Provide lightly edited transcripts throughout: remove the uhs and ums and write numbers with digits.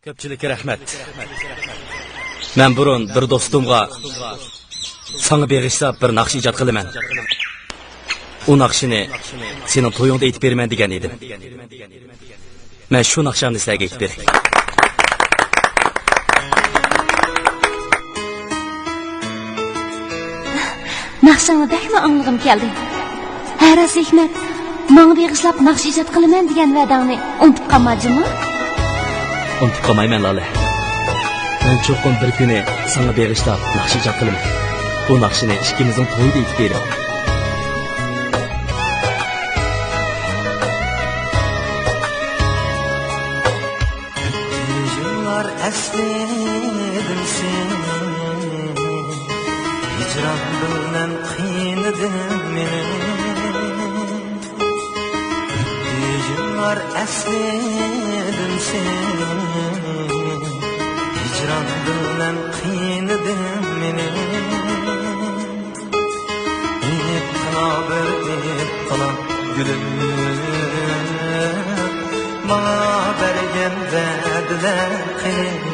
Ko'pchilikka rahmat. Men burun bir do'stimga sana beg'ishlab bir naqsh ijod qilaman. U naqshini sening to'yingda aytib beraman degan edim. Men shu naqshamni sizlarga aytib beray. Naqshingni bakma anglag'im keldi. Haras Hikmat, menga beg'ishlab naqsh ijod qilaman degan va'dangni unutib qolmadingmi? Unutib qolmayman Lale. Men cho'qim bir kuni sana beg'ishlab naqsh ijod qilaman. Bu naqshini ikkimizning to'yida aytib beraman. Yıllar esledim seni, hicran bilen kıynadım beni. Yıllar esledim seni, hicran bilen kıynadım beni. İp kına gülüm, bana bergen verdiler kıyım.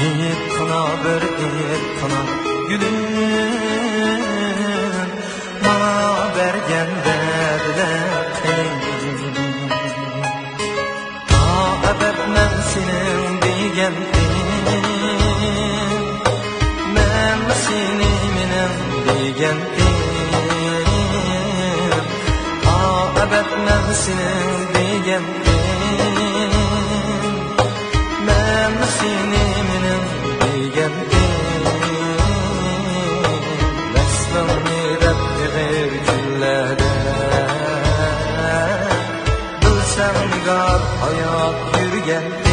İp kına gülüm, bana bergen verdiler kıyım. Ebed men senin digendim, men seni minem digendim. Ebed men senin digendim, men seni minem digendim. Neslimni reddiğer günlerde bilsem gar hayat yürgendim.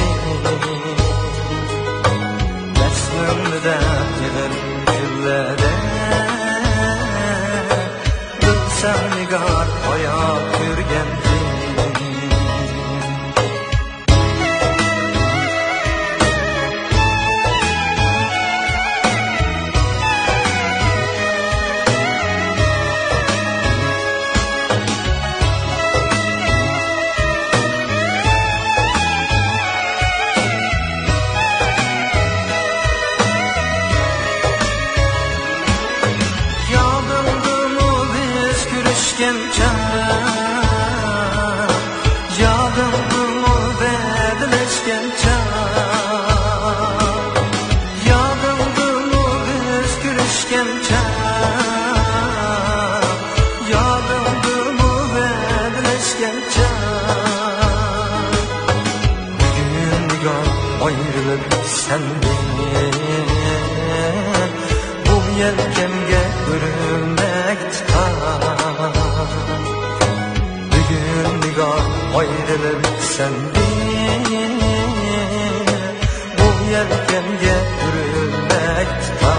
Neslimni reddiğer günlerde bilsem gar hayat yürgendim. Bu yelkemge örülmek tutar. Bugün nigar ayrılıp senden, bu yelkemge örülmek tutar.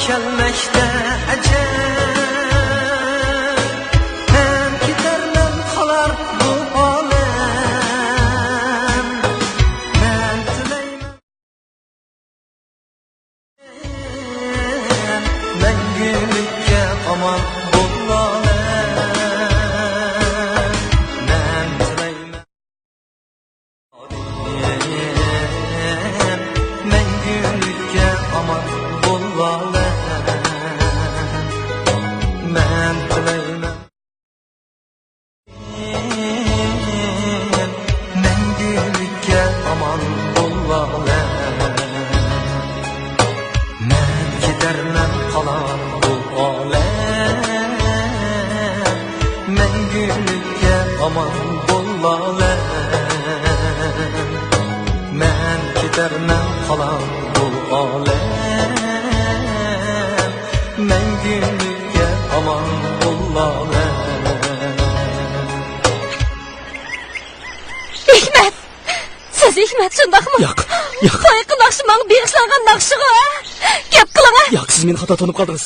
Gelmekte ecel, hem gidermem kalar bu alem. Ben dileymem, ben gülükке aman bu alem. Ben dileymem, ben gülükke aman bu alem. Men dileymem, men gülükke aman bulalem. Men gidermem kalan bu alem. Men gülükke aman bulalem. Men gidermem kalan bu alem. Men gülükke aman bulalem. Hikmet! Siz Hikmet şundaq mı? Yo'q, Boyaqı naqşı mağa begishlangan naqşıga. Gap qiling. Yo'q, siz meni xato tanib qoldingiz.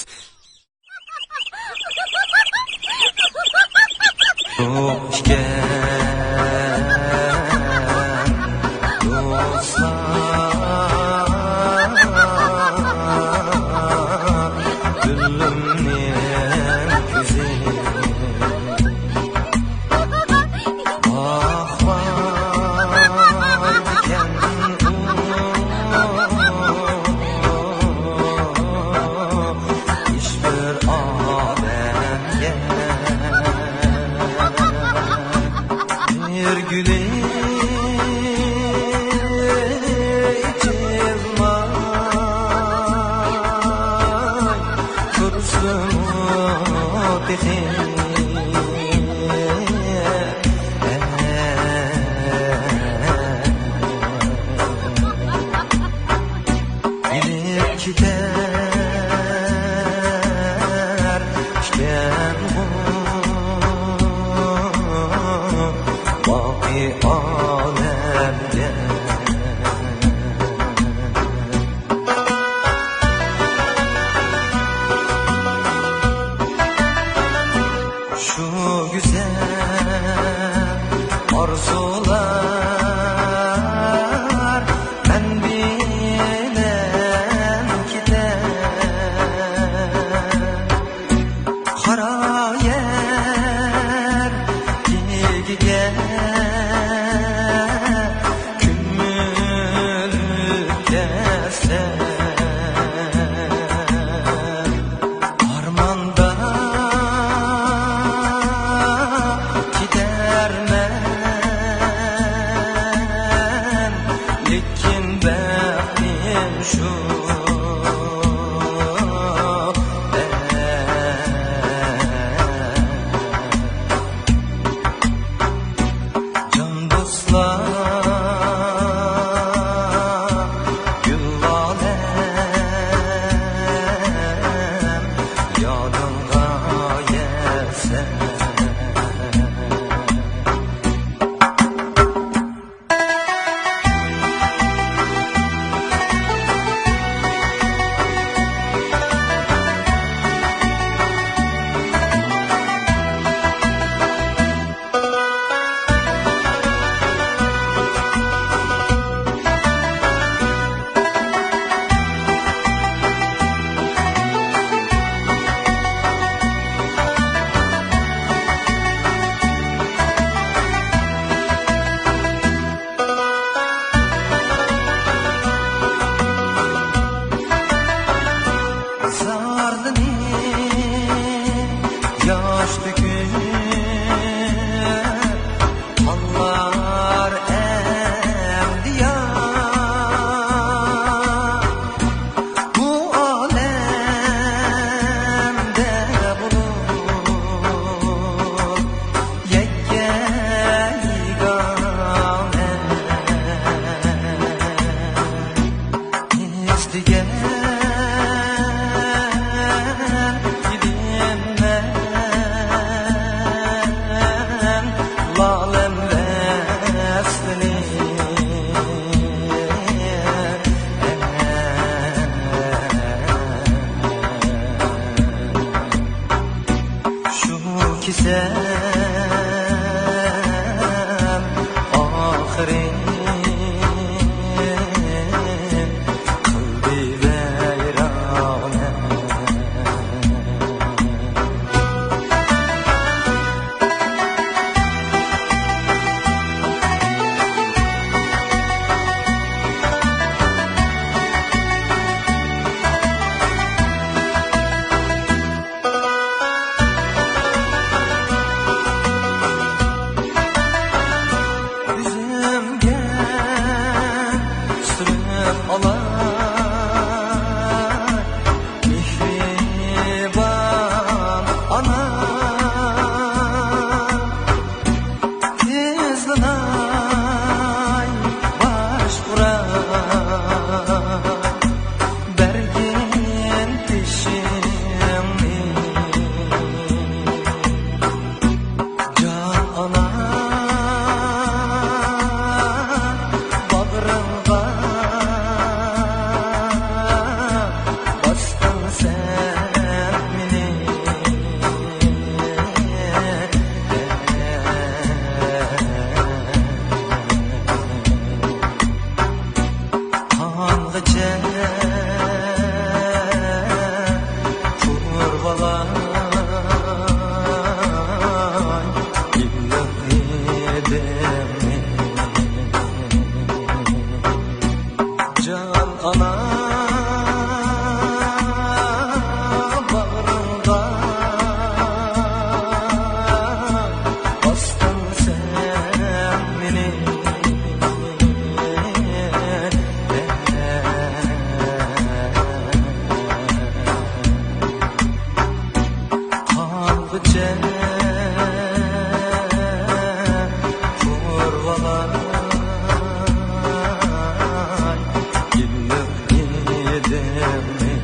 dedim